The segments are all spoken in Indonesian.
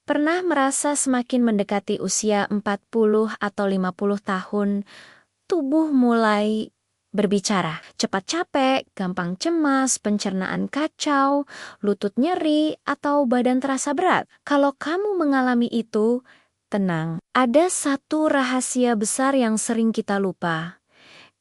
Pernah merasa semakin mendekati usia 40 atau 50 tahun, tubuh mulai berbicara. Cepat capek, gampang cemas, pencernaan kacau, lutut nyeri, atau badan terasa berat. Kalau kamu mengalami itu, tenang. Ada satu rahasia besar yang sering kita lupa.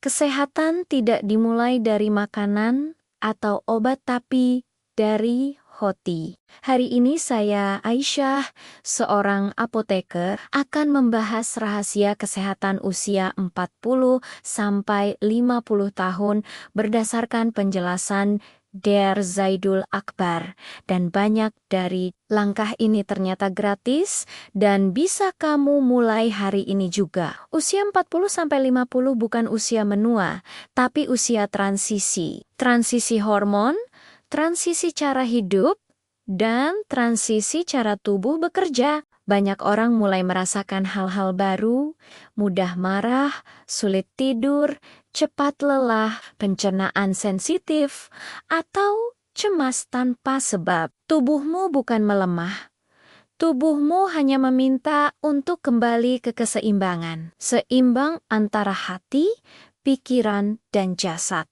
Kesehatan tidak dimulai dari makanan atau obat, tapi dari hati. Hari ini saya, Aisyah, seorang apoteker, akan membahas rahasia kesehatan usia 40 sampai 50 tahun berdasarkan penjelasan Der Zaidul Akbar. Dan banyak dari langkah ini ternyata gratis dan bisa kamu mulai hari ini juga. Usia 40 sampai 50 bukan usia menua, tapi usia transisi. Transisi hormon, transisi cara hidup, dan transisi cara tubuh bekerja. Banyak orang mulai merasakan hal-hal baru, mudah marah, sulit tidur, cepat lelah, pencernaan sensitif, atau cemas tanpa sebab. Tubuhmu bukan melemah. Tubuhmu hanya meminta untuk kembali ke keseimbangan. Seimbang antara hati, pikiran, dan jasad.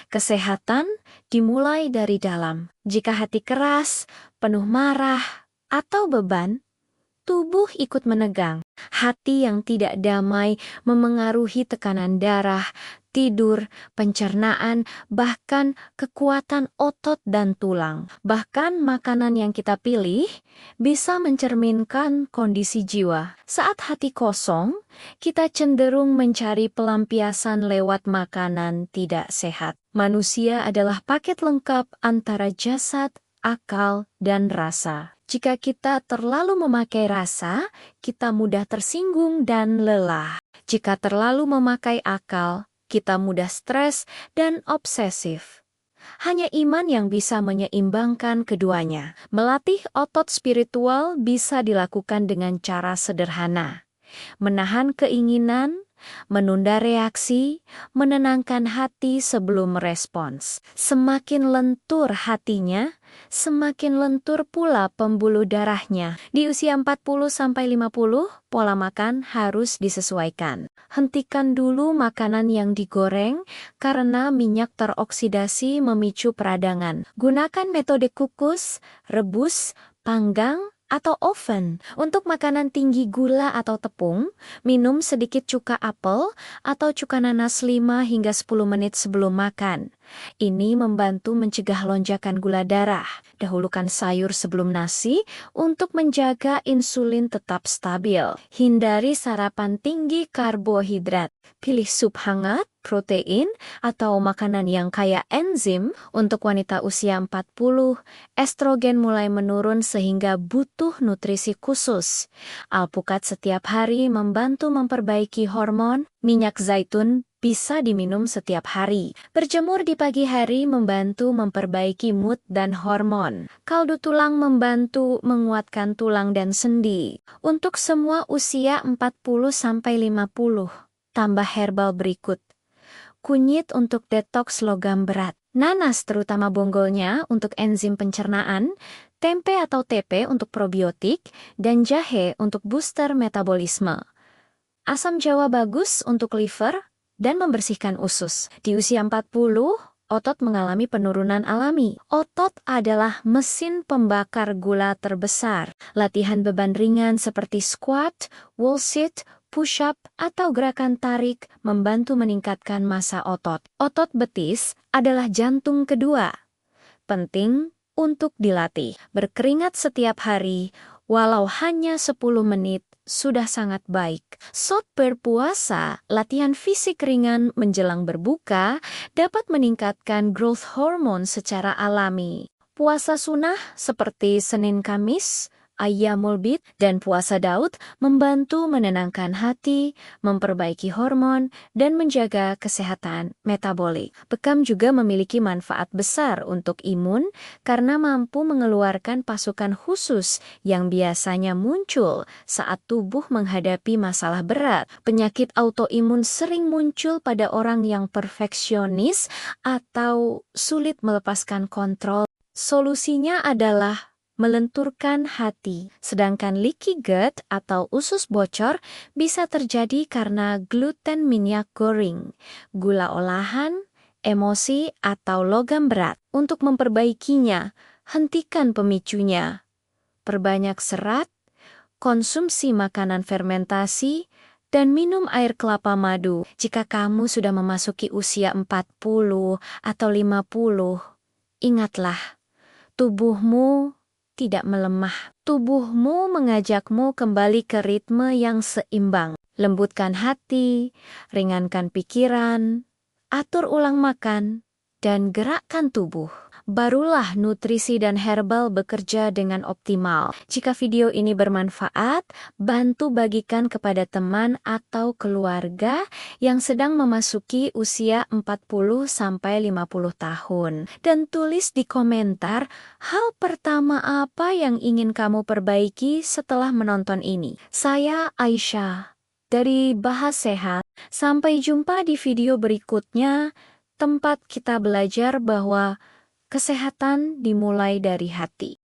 Kesehatan dimulai dari dalam. Jika hati keras, penuh marah, atau beban, tubuh ikut menegang. Hati yang tidak damai memengaruhi tekanan darah, tidur, pencernaan, bahkan kekuatan otot dan tulang. Bahkan makanan yang kita pilih bisa mencerminkan kondisi jiwa. Saat hati kosong, kita cenderung mencari pelampiasan lewat makanan tidak sehat. Manusia adalah paket lengkap antara jasad, akal, dan rasa. Jika kita terlalu memakai rasa, kita mudah tersinggung dan lelah. Jika terlalu memakai akal, kita mudah stres dan obsesif. Hanya iman yang bisa menyeimbangkan keduanya. Melatih otot spiritual bisa dilakukan dengan cara sederhana. Menahan keinginan, menunda reaksi, menenangkan hati sebelum merespons. Semakin lentur hatinya, semakin lentur pula pembuluh darahnya. Di usia 40-50, pola makan harus disesuaikan. Hentikan dulu makanan yang digoreng karena minyak teroksidasi memicu peradangan. Gunakan metode kukus, rebus, panggang, atau oven. Untuk makanan tinggi gula atau tepung, minum sedikit cuka apel atau cuka nanas 5 hingga 10 menit sebelum makan. Ini membantu mencegah lonjakan gula darah. Dahulukan sayur sebelum nasi untuk menjaga insulin tetap stabil. Hindari sarapan tinggi karbohidrat. Pilih sup hangat, protein, atau makanan yang kaya enzim. Untuk wanita usia 40, estrogen mulai menurun sehingga butuh nutrisi khusus. Alpukat setiap hari membantu memperbaiki hormon. Minyak zaitun bisa diminum setiap hari. Berjemur di pagi hari membantu memperbaiki mood dan hormon. Kaldu tulang membantu menguatkan tulang dan sendi. Untuk semua usia 40-50, tambah herbal berikut. Kunyit untuk detoks logam berat. Nanas terutama bonggolnya untuk enzim pencernaan, tempe atau tepe untuk probiotik, dan jahe untuk booster metabolisme. Asam jawa bagus untuk liver dan membersihkan usus. Di usia 40, otot mengalami penurunan alami. Otot adalah mesin pembakar gula terbesar. Latihan beban ringan seperti squat, wall sit, push-up, atau gerakan tarik membantu meningkatkan massa otot. Otot betis adalah jantung kedua. Penting untuk dilatih. Berkeringat setiap hari, walau hanya 10 menit, sudah sangat baik. Saat berpuasa, latihan fisik ringan menjelang berbuka dapat meningkatkan growth hormone secara alami. Puasa sunnah seperti Senin Kamis, Ayyamul Bid, dan puasa Daud membantu menenangkan hati, memperbaiki hormon, dan menjaga kesehatan metabolik. Bekam juga memiliki manfaat besar untuk imun karena mampu mengeluarkan pasukan khusus yang biasanya muncul saat tubuh menghadapi masalah berat. Penyakit autoimun sering muncul pada orang yang perfeksionis atau sulit melepaskan kontrol. Solusinya adalah melenturkan hati. Sedangkan leaky gut atau usus bocor bisa terjadi karena gluten minyak goreng, gula olahan, emosi, atau logam berat. Untuk memperbaikinya, hentikan pemicunya. Perbanyak serat, konsumsi makanan fermentasi, dan minum air kelapa madu. Jika kamu sudah memasuki usia 40 atau 50, ingatlah, tubuhmu tidak melemah. Tubuhmu mengajakmu kembali ke ritme yang seimbang. Lembutkan hati, ringankan pikiran, atur ulang makan, dan gerakkan tubuh. Barulah nutrisi dan herbal bekerja dengan optimal. Jika video ini bermanfaat, bantu bagikan kepada teman atau keluarga yang sedang memasuki usia 40-50 tahun. Dan tulis di komentar hal pertama apa yang ingin kamu perbaiki setelah menonton ini. Saya Aisyah dari Bahas Sehat. Sampai jumpa di video berikutnya, tempat kita belajar bahwa kesehatan dimulai dari hati.